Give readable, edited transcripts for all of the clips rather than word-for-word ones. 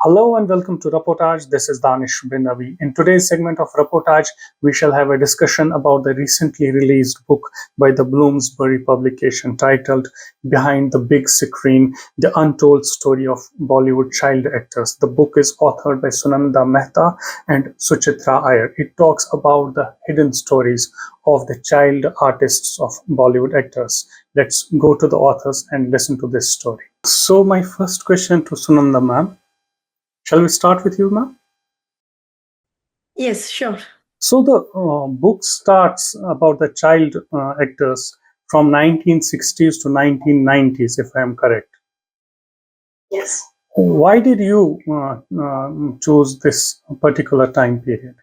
Hello and welcome to Reportage. This is Danish bin Avi. In today's segment of Reportage, we shall have a discussion about the recently released book by the Bloomsbury publication titled Behind the Big Screen, The Untold Story of Bollywood Child Actors. The book is authored by Sunanda Mehta and Suchitra Iyer. It talks about the hidden stories of the child artists of Bollywood actors. Let's go to the authors and listen to this story. So my first question to Sunanda ma'am. Shall we start with you, ma'am? Yes, sure. So the book starts about the child actors from 1960s to 1990s, if I am correct. Yes. Why did you choose this particular time period?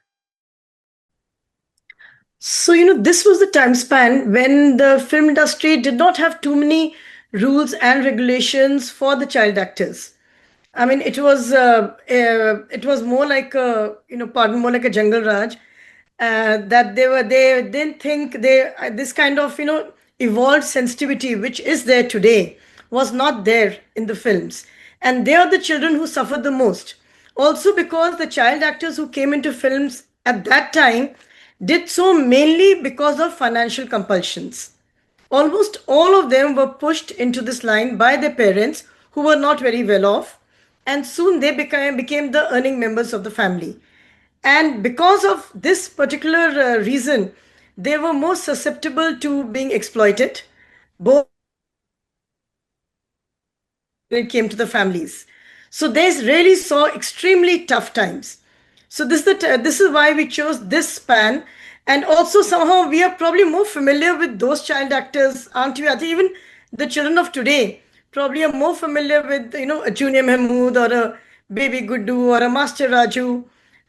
So, this was the time span when the film industry did not have too many rules and regulations for the child actors. I mean, it was more like more like a jungle raj. That they didn't think this kind of evolved sensitivity which is there today was not there in the films, and they are the children who suffered the most. Also, because the child actors who came into films at that time did so mainly because of financial compulsions. Almost all of them were pushed into this line by their parents who were not very well off, and soon they became the earning members of the family. And because of this particular reason, they were more susceptible to being exploited, both when it came to the families. So they really saw extremely tough times. So this is why we chose this span, and also somehow we are probably more familiar with those child actors, aren't we? I think even the children of today probably are more familiar with a Junior Mahmood or a Baby Guddu or a Master Raju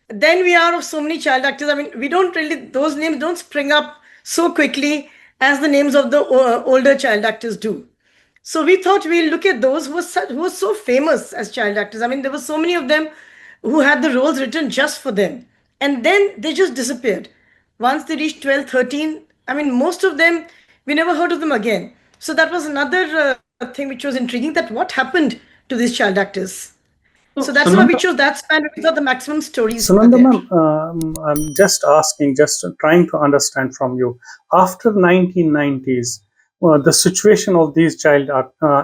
than we are of so many child actors. I mean, we don't really, those names don't spring up so quickly as the names of the older child actors do. So we thought we'll look at those who were so famous as child actors. I mean, there were so many of them who had the roles written just for them. And then they just disappeared. Once they reached 12, 13, I mean, most of them, we never heard of them again. So that was another thing which was intriguing, that what happened to these child actors. So that's why we Sunanda, chose that span. We thought the maximum stories were Sunanda there. ma'am, I'm just asking, just trying to understand from you. After 1990s, the situation of these child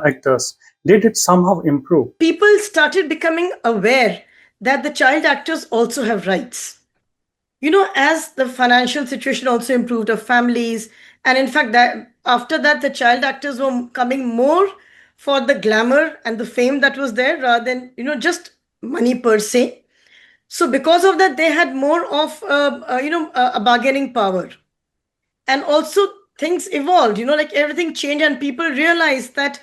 actors, did it somehow improve? People started becoming aware that the child actors also have rights. As the financial situation also improved of families, and in fact, that after that, the child actors were coming more for the glamour and the fame that was there rather than, just money per se. So because of that, they had more of, a bargaining power. And also things evolved, like everything changed, and people realized that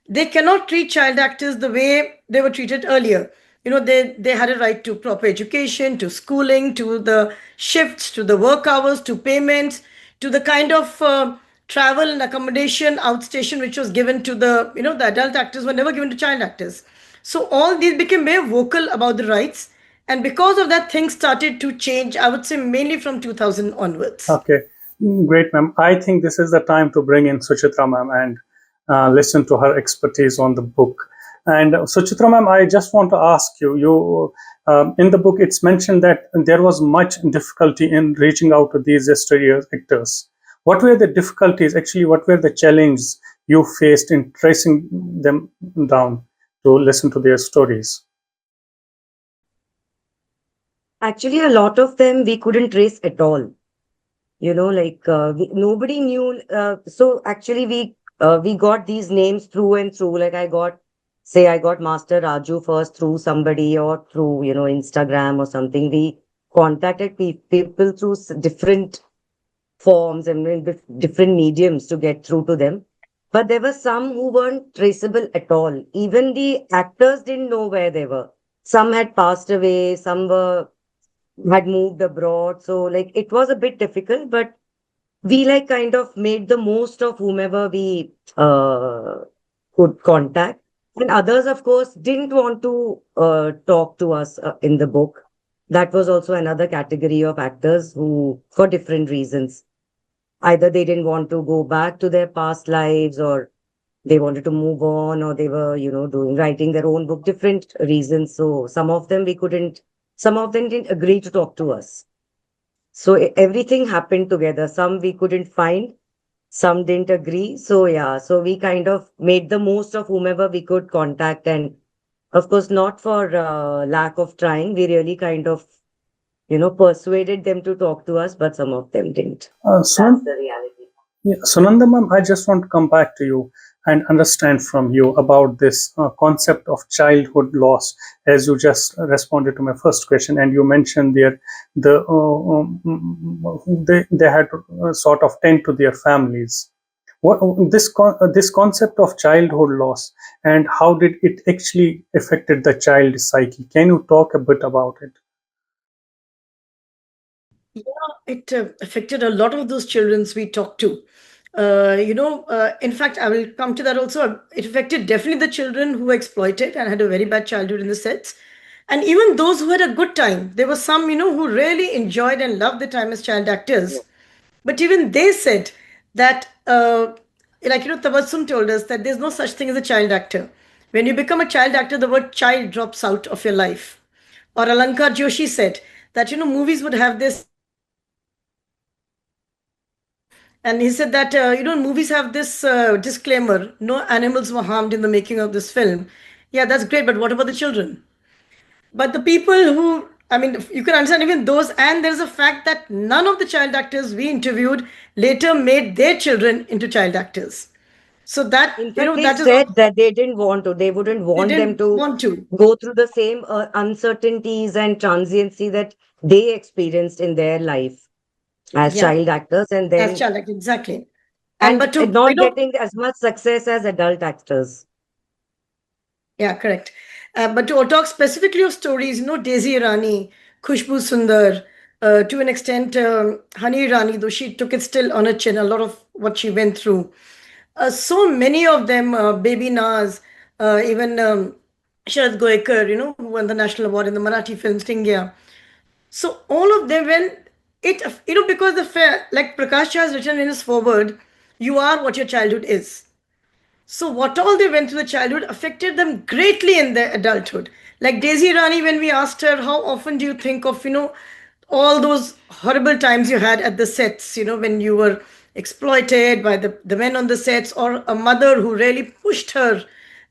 they cannot treat child actors the way they were treated earlier. They had a right to proper education, to schooling, to the shifts, to the work hours, to payments, to the kind of travel and accommodation outstation which was given to the adult actors were never given to child actors. So all these became very vocal about the rights, and because of that, things started to change, I would say mainly from 2000 onwards. Okay, great, ma'am. I think this is the time to bring in Suchitra, ma'am, and listen to her expertise on the book. And Suchitra, ma'am, I just want to ask you. In the book, it's mentioned that there was much difficulty in reaching out to these stereo actors. What were the difficulties? Actually, what were the challenges you faced in tracing them down to listen to their stories? Actually, a lot of them we couldn't trace at all. Nobody knew. So actually, we got these names through and through. Like I got Master Raju first through somebody or through Instagram or something. We contacted people through different forms and different mediums to get through to them. But there were some who weren't traceable at all. Even the actors didn't know where they were. Some had passed away. Some had moved abroad. So like it was a bit difficult, but we like kind of made the most of whomever we could contact. And others, of course, didn't want to talk to us in the book. That was also another category of actors who, for different reasons, either they didn't want to go back to their past lives or they wanted to move on, or they were, doing writing their own book, different reasons. So some of them didn't agree to talk to us. So everything happened together. Some we couldn't find, some didn't agree. So yeah, so we kind of made the most of whomever we could contact. And of course, not for lack of trying. We really kind of, persuaded them to talk to us, but some of them didn't. That's So, the reality. yeah, Sunanda ma'am, I just want to come back to you and understand from you about this concept of childhood loss, as you just responded to my first question, and you mentioned there they had to sort of tend to their families. What this concept of childhood loss, and how did it actually affected the child psyche? Can you talk a bit about it? Yeah, it affected a lot of those children we talked to. In fact, I will come to that also. It affected definitely the children who were exploited and had a very bad childhood in the sets. And even those who had a good time. There were some, who really enjoyed and loved the time as child Yeah. actors. But even they said that, Tabassum told us that there's no such thing as a child actor. When you become a child actor, the word child drops out of your life. Or Alankar Joshi said that, movies would have this. And he said that, movies have this disclaimer, no animals were harmed in the making of this film. Yeah, that's great, but what about the children? But the people who, I mean, you can understand even those, and there's a fact that none of the child actors we interviewed later made their children into child actors. So that, In fact, they that is said also, that they didn't want to, they wouldn't they want them didn't to want to. go through the same uncertainties and transiency that they experienced in their life as Yeah, child actors, and as then child actors, exactly. And and but to, not getting as much success as adult actors. yeah, correct. But to talk specifically of stories, Daisy Rani, Khushbu Sundar, to an extent, Hani Rani, though she took it still on her chin, a lot of what she went through. So many of them, Baby Naz, even Sharad Goekar, who won the National Award in the Marathi film Stingya. So all of them, when it, because the fair, like Prakash has written in his foreword, you are what your childhood is. So what all they went through the childhood affected them greatly in their adulthood. Like Daisy Rani, when we asked her, how often do you think of, all those horrible times you had at the sets, when you were exploited by the men on the sets, or a mother who really pushed her,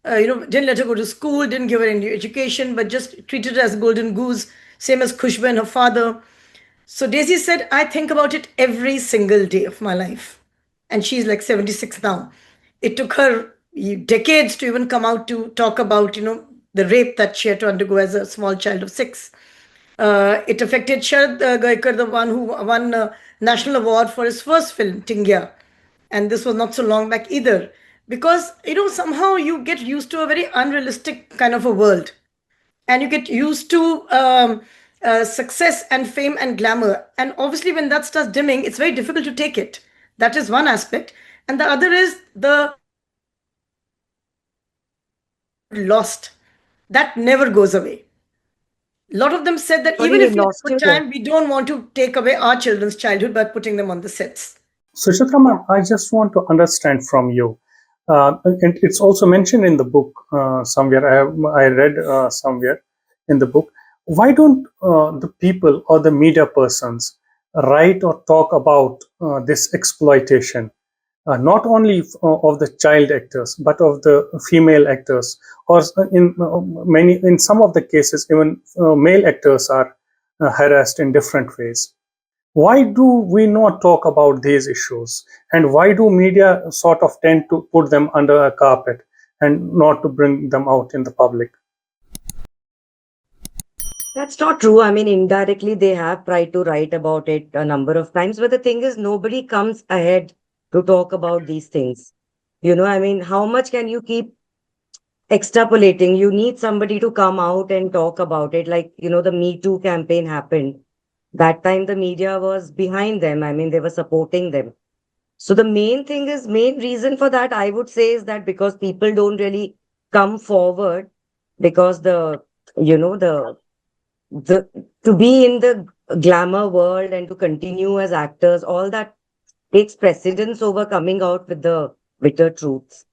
didn't let her go to school, didn't give her any education, but just treated her as a golden goose, same as Khushbu and her father. So Daisy said, I think about it every single day of my life. And she's like 76 now. It took her decades to even come out to talk about, the rape that she had to undergo as a small child of 6. It affected Sharad Gaikar, the one who won a national award for his first film, Tingya. And this was not so long back either. Because, somehow you get used to a very unrealistic kind of a world, and you get used to success and fame and glamour. And obviously, when that starts dimming, it's very difficult to take it. That is one aspect. And the other is the lost. That never goes away. A lot of them said that Sorry, even we if we had a lost good you there. time, we don't want to take away our children's childhood by putting them on the sets. Suchitra ma'am, I just want to understand from you. And it's also mentioned in the book somewhere. I read somewhere in the book. Why don't the people or the media persons write or talk about this exploitation, not only of the child actors, but of the female actors, or in some of the cases, even male actors are harassed in different ways. Why do we not talk about these issues, and why do media sort of tend to put them under a carpet and not to bring them out in the public? That's not true. I mean, indirectly, they have tried to write about it a number of times. But the thing is, nobody comes ahead to talk about these things. I mean, how much can you keep extrapolating? You need somebody to come out and talk about it. Like, the Me Too campaign happened. That time, the media was behind them. I mean, they were supporting them. So the main reason for that, I would say, is that because people don't really come forward, because the to be in the glamour world and to continue as actors, all that takes precedence over coming out with the bitter truths.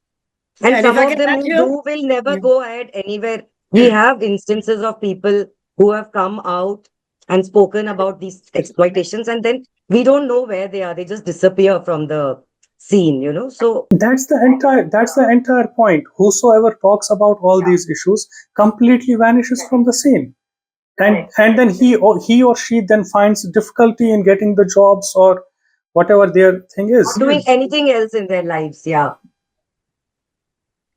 And And if some I of can them add who here, do will never yeah. go ahead anywhere. We have instances of people who have come out and spoken about these exploitations, and then we don't know where they are. They just disappear from the scene, you know. So, That's the entire point. Whosoever talks about all yeah, these issues completely vanishes from the scene. and correct. and then he or she then finds difficulty in getting the jobs or whatever their thing Or is. doing anything else in their lives. Yeah,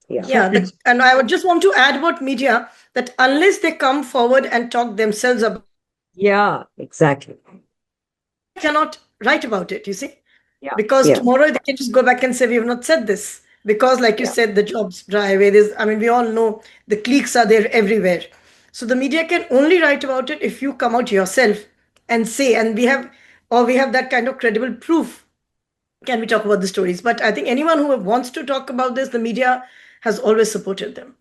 yeah, So Yeah, and I would just want to add about media that unless they come forward and talk themselves about it, yeah, exactly. media cannot write about it, you see. Yeah, Because yeah, tomorrow they can just go back and say, we have not said this. Because, like you yeah. said, the jobs dry away. I mean, we all know the cliques are there everywhere. So the media can only write about it if you come out yourself and say, and we have that kind of credible proof. Can we talk about the stories? But I think anyone who wants to talk about this, the media has always supported them.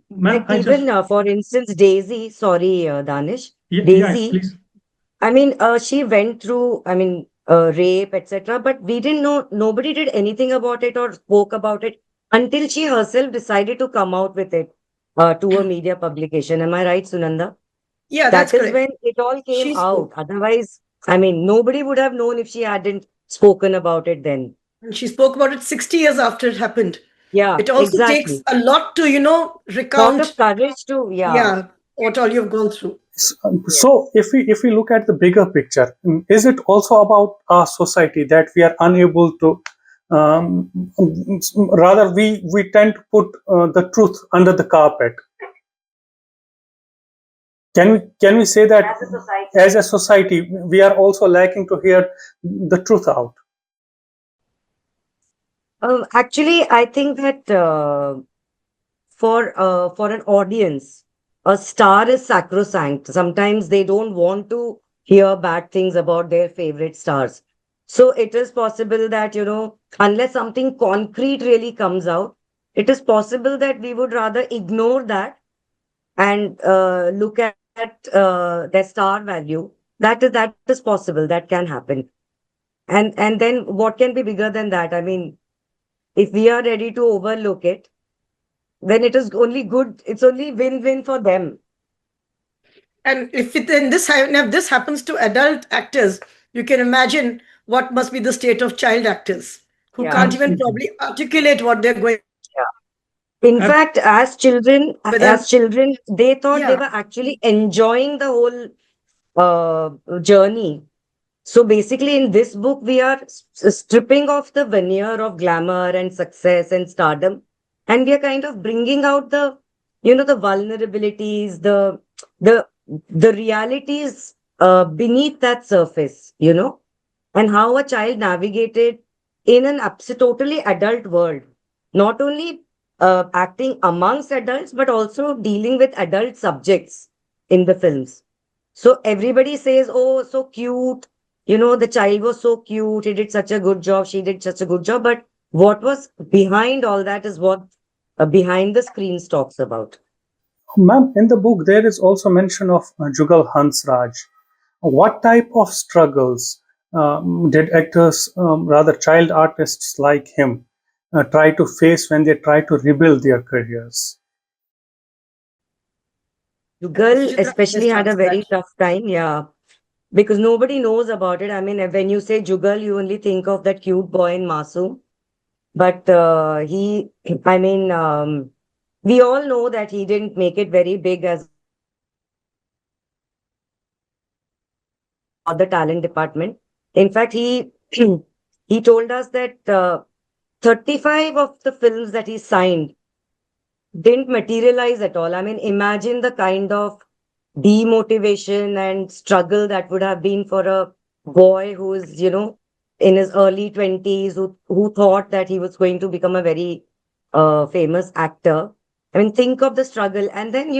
ma'am, Like I just even, for instance, Daisy, sorry, Danish, yeah, Daisy, please. I mean, she went through, I mean, rape, etc. But we didn't know, nobody did anything about it or spoke about it until she herself decided to come out with it to a media publication. Am I right, Sunanda? Yeah, that's That is correct. when it all came She out. spoke. Otherwise, I mean, nobody would have known if she hadn't spoken about it then. And she spoke about it 60 years after it happened. Yeah, It also takes exactly. a lot to, Lot of recount, courage to, yeah. yeah, what all you've gone through. So if we look at the bigger picture, is it also about our society that we are unable to um, rather we tend to put the truth under the carpet? Can we say that As a society. as a society we are also lacking to hear the truth out? Actually, I think that for an audience, a star is sacrosanct. Sometimes they don't want to hear bad things about their favorite stars. So it is possible that, unless something concrete really comes out, it is possible that we would rather ignore that and look at their star value. That is possible. That can happen. And then what can be bigger than that? I mean, if we are ready to overlook it, then it is only good. It's only win-win for them. And if this happens to adult actors, you can imagine what must be the state of child actors who Yeah, can't even Absolutely. probably articulate what they're going yeah. In fact, whether as children, they thought they yeah. were actually enjoying the whole journey. So basically, in this book, we are stripping off the veneer of glamour and success and stardom, and we are kind of bringing out the vulnerabilities, the the realities beneath that surface, and how a child navigated in an totally adult world, not only acting amongst adults, but also dealing with adult subjects in the films. So everybody says, oh, so cute. The child was so cute. He did such a good job. She did such a good job. But what was behind all that is what behind the screens talks about. Ma'am, in the book there is also mention of Jugal Hansraj. What type of struggles did actors, rather child artists like him, try to face when they try to rebuild their careers? I think Yugal Suchitra can especially best had a answer that. very tough time. Yeah. Because nobody knows about it. I mean, when you say Jugal, you only think of that cute boy in Masoom. But I mean, we all know that he didn't make it very big as a or the talent department. In fact, he he told us that 35 of the films that he signed didn't materialize at all. I mean, imagine the kind of demotivation and struggle that would have been for a boy who is, in his early 20s, who thought that he was going to become a very famous actor. I mean, think of the struggle. And then,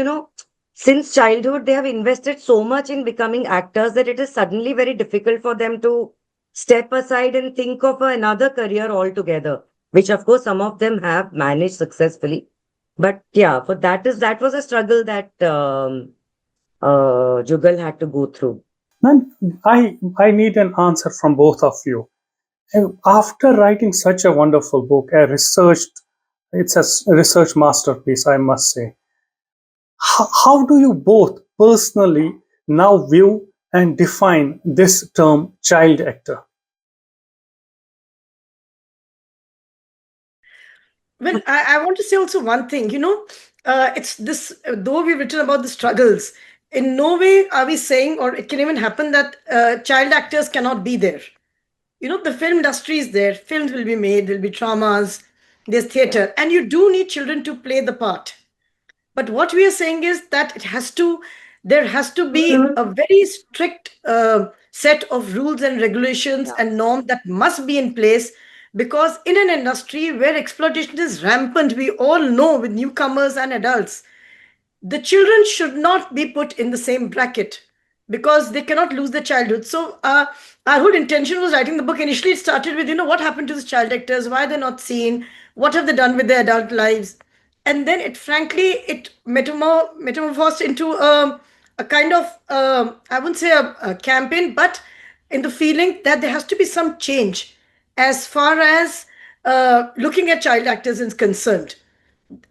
since childhood, they have invested so much in becoming actors that it is suddenly very difficult for them to step aside and think of another career altogether, which of course some of them have managed successfully. But yeah, that was a struggle that Jugal had to go through. Man, I need an answer from both of you. After writing such a wonderful book, a researched It's a research masterpiece, I must say. How do you both personally now view and define this term child actor? Well, I want to say also one thing, it's this, though we've written about the struggles, in no way are we saying, or it can even happen that child actors cannot be there. The film industry is there, films will be made, there'll be dramas, there's theater, and you do need children to play the part. But what we are saying is that there has to be a very strict set of rules and regulations Yeah. and norms that must be in place, because in an industry where exploitation is rampant, we all know, with newcomers and adults, the children should not be put in the same bracket, because they cannot lose their childhood. So our whole intention was writing the book. Initially, it started with, what happened to the child actors, why they're not seen, what have they done with their adult lives, and then it metamorphosed into a kind of, I wouldn't say a campaign, but in the feeling that there has to be some change as far as looking at child actors is concerned.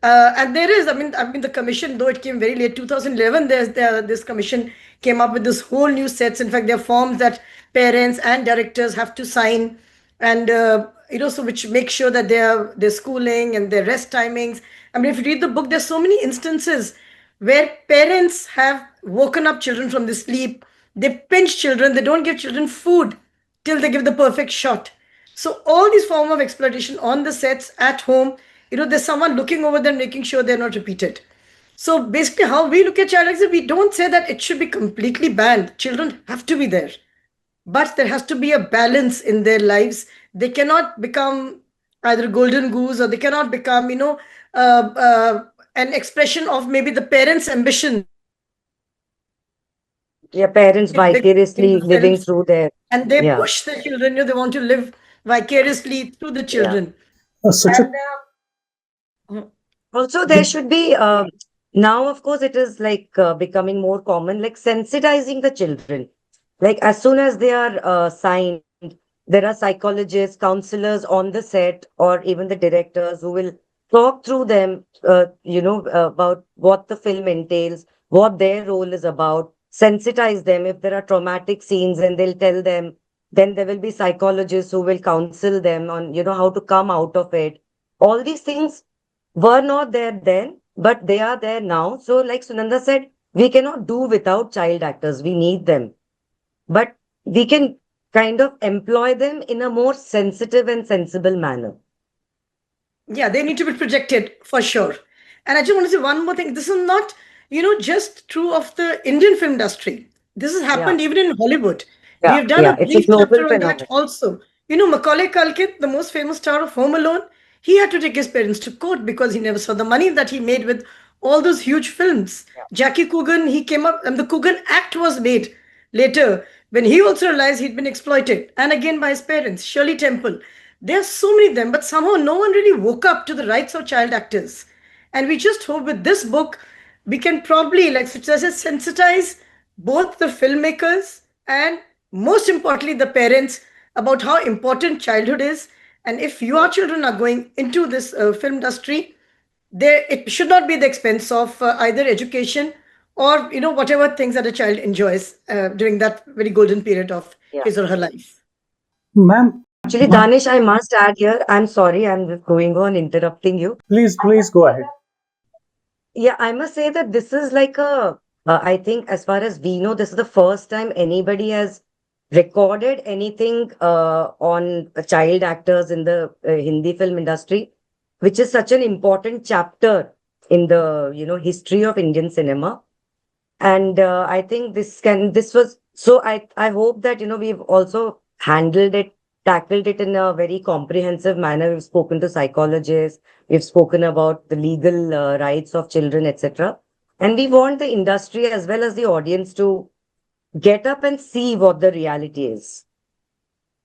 And there is, I mean, the commission, though it came very late, 2011, this commission came up with this whole new sets. In fact, there are forms that parents and directors have to sign, and so which make sure that their schooling and their rest timings. I mean, if you read the book, there's so many instances where parents have woken up children from the sleep. They pinch children. They don't give children food till they give the perfect shot. So all these form of exploitation on the sets, at home, there's someone looking over them, making sure they're not repeated. So basically, how we look at child actors, we don't say that it should be completely banned. Children have to be there, but there has to be a balance in their lives. They cannot become either golden goose, or they cannot become, an expression of maybe the parents' ambitions Yeah, parents if they in vicariously the living films, through their, and they yeah, push the children. They want to live vicariously through the yeah. children. Suchit, Also, there should be, now, of course, it is like becoming more common, like sensitizing the children. Like as soon as they are signed, there are psychologists, counselors on the set, or even the directors who will talk through them, about what the film entails, what their role is about, sensitize them. If there are traumatic scenes, and they'll tell them, then there will be psychologists who will counsel them on, how to come out of it. All these things were not there then, but they are there now. So, like Sunanda said, we cannot do without child actors. We need them, but we can kind of employ them in a more sensitive and sensible manner. Yeah, they need to be projected for sure. And I just want to say one more thing. This is not, just true of the Indian film industry. This has Yeah, happened even in Hollywood. We yeah, have done yeah. a It's a brief global chapter on that phenomenon. also. Macaulay Culkin, the most famous star of Home Alone, he had to take his parents to court because he never saw the money that he made with all those huge films. Yeah, Jackie Coogan, he came up, and the Coogan Act was made later when he also realized he'd been exploited, and again by his parents. Shirley Temple. There are so many of them, but somehow no one really woke up to the rights of child actors. And we just hope with this book, we can probably, like Suchitra says, sensitize both the filmmakers and, most importantly, the parents about how important childhood is. And if your yeah. children are going into this film industry, it should not be at the expense of either education or whatever things that a child enjoys during that very golden period of Yeah. his or her life. ma'am, Actually, Danish, I must add here, I'm sorry, I'm just going on interrupting you. please go ahead. Yeah, I must say that this is like I think as far as we know, this is the first time anybody has recorded anything on child actors in the Hindi film industry, which is such an important chapter in the, history of Indian cinema. And I think this was, so I hope that, we've also tackled it in a very comprehensive manner. We've spoken to psychologists, we've spoken about the legal rights of children, etc. And we want the industry as well as the audience to get up and see what the reality is.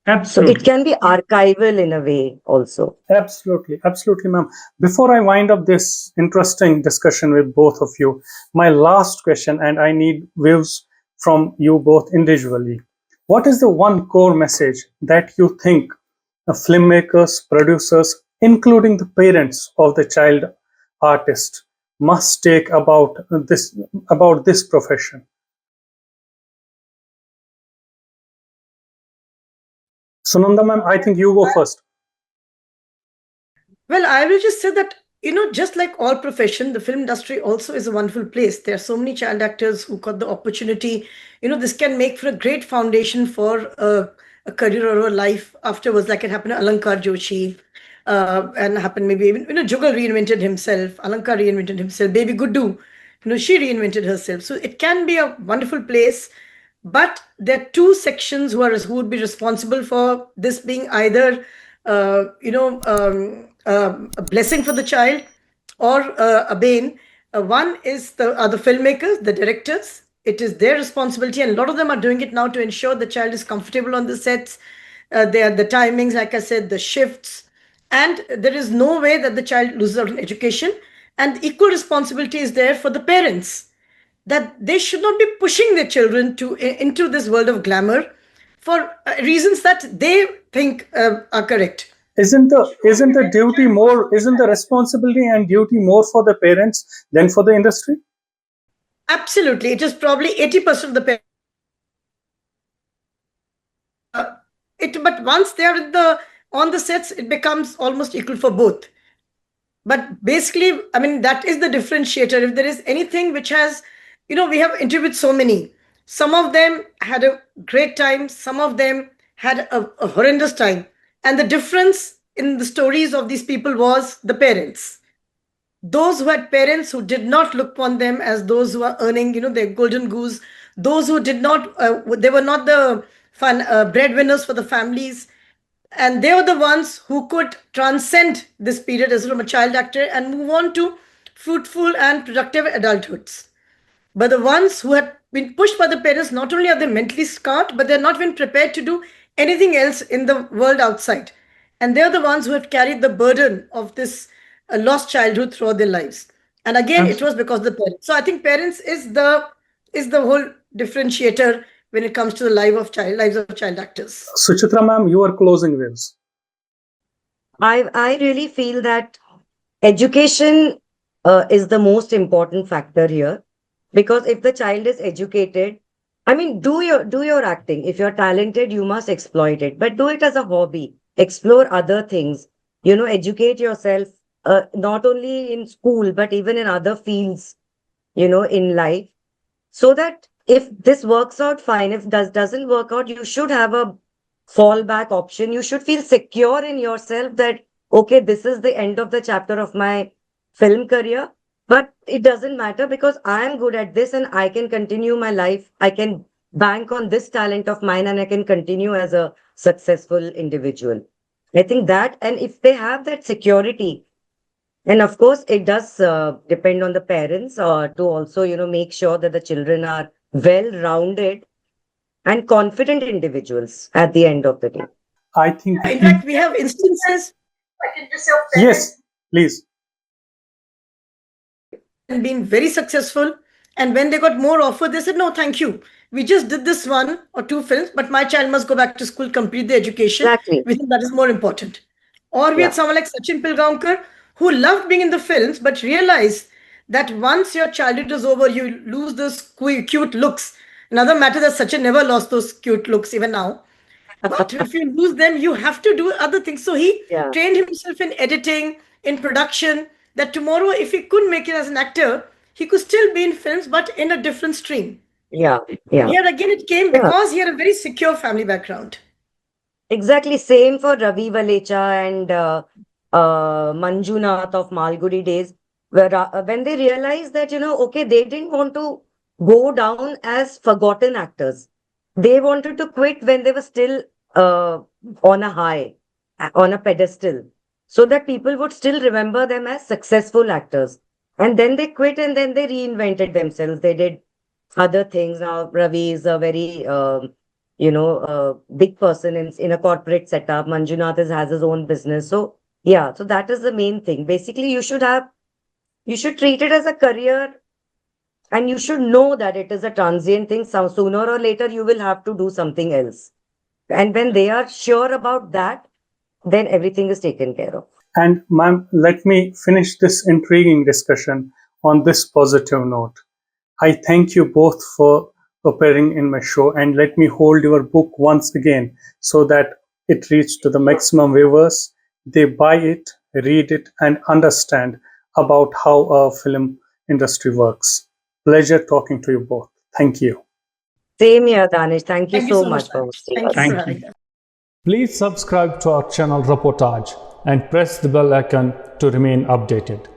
So it Absolutely. can be archival in a way also. Absolutely, ma'am. Before I wind up this interesting discussion with both of you, my last question, and I need views from you both individually. What is the one core message that you think filmmakers, producers, including the parents of the child artist, must take about this profession? Sunanda ma'am, I think you go first. Well, I will just say that, just like all profession, the film industry also is a wonderful place. There are so many child actors who got the opportunity. This can make for a great foundation for a career or a life afterwards, like it happened to Alankar Joshi, and happened maybe even, Jugal reinvented himself, Alankar reinvented himself, Baby Guddu, she reinvented herself. So it can be a wonderful place, but there are two sections who would be responsible for this being either a blessing for the child or a bane. One is the filmmakers, the directors. It is their responsibility, and a lot of them are doing it now to ensure the child is comfortable on the sets. They are the timings, like I said, the shifts, and there is no way that the child loses out on education. And equal responsibility is there for the parents, that they should not be pushing their children into this world of glamour for reasons that they think are correct. Isn't the responsibility and duty more for the parents than for the industry? Absolutely, it is probably 80% of the parents. But once they are on the sets, it becomes almost equal for both. But basically, I mean, that is the differentiator. If there is anything which has, we have interviewed so many. Some of them had a great time, some of them had a horrendous time. And the difference in the stories of these people was the parents. Those who had parents who did not look upon them as those who are earning, their golden goose, those who did not, they were not the fun breadwinners for the families, and they were the ones who could transcend this period as from a child actor and move on to fruitful and productive adulthoods. But the ones who had been pushed by the parents, not only are they mentally scarred, but they're not even prepared to do anything else in the world outside. And they're the ones who have carried the burden of this lost childhood throughout their lives. And again, it was because of the parents. So I think parents is the whole differentiator when it comes to the lives of child actors. Suchitra ma'am, your closing words. I really feel that education is the most important factor here, because if the child is educated, I mean, do your acting. If you're talented, you must exploit it, but do it as a hobby. Explore other things. Educate yourself, not only in school but even in other fields. In life, so that if this works out, fine. If doesn't work out, you should have a fallback option. You should feel secure in yourself that, okay, this is the end of the chapter of my film career, but it doesn't matter because I am good at this and I can continue my life. I can bank on this talent of mine and I can continue as a successful individual. I think that, and if they have that security, and of course, it does depend on the parents to also, make sure that the children are well-rounded and confident individuals at the end of the day. I think. In fact, we have instances. Yes, please. And been very successful. And when they got more offer, they said, no, thank you. We just did this one or two films, but my child must go back to school, complete the education. Exactly. We think that is more important. Or we had someone like Sachin Pilgaonkar, who loved being in the films, but realized that once your childhood is over, you lose those cute looks. Another matter that Sachin never lost those cute looks, even now. But if you lose them, you have to do other things. So he Yeah. trained himself in editing, in production, that tomorrow, if he couldn't make it as an actor, he could still be in films, but in a different stream. Yeah. Yeah. Here again, it came Yeah. because he had a very secure family background. Exactly. Same for Ravi Valecha and Manjunath of Malgudi days, where when they realized that, okay, they didn't want to go down as forgotten actors. They wanted to quit when they were still on a high, on a pedestal, so that people would still remember them as successful actors. And then they quit and then they reinvented themselves. They did other things. Now, Ravi is a very, big person in a corporate setup. Manjunath has his own business. So, yeah, so that is the main thing. Basically, you should treat it as a career, and you should know that it is a transient thing. So sooner or later, you will have to do something else. And when they are sure about that, then everything is taken care of. And ma'am, let me finish this intriguing discussion on this positive note. I thank you both for appearing in my show, and let me hold your book once again so that it reaches to the maximum viewers. They buy it, read it, and understand about how our film industry works. Pleasure talking to you both. Thank you. Same here, Danish. Thank you Thank you so so much, much for Danish. hosting Thank you us. for Thank having you. us. Please subscribe to our channel Reportage and press the bell icon to remain updated.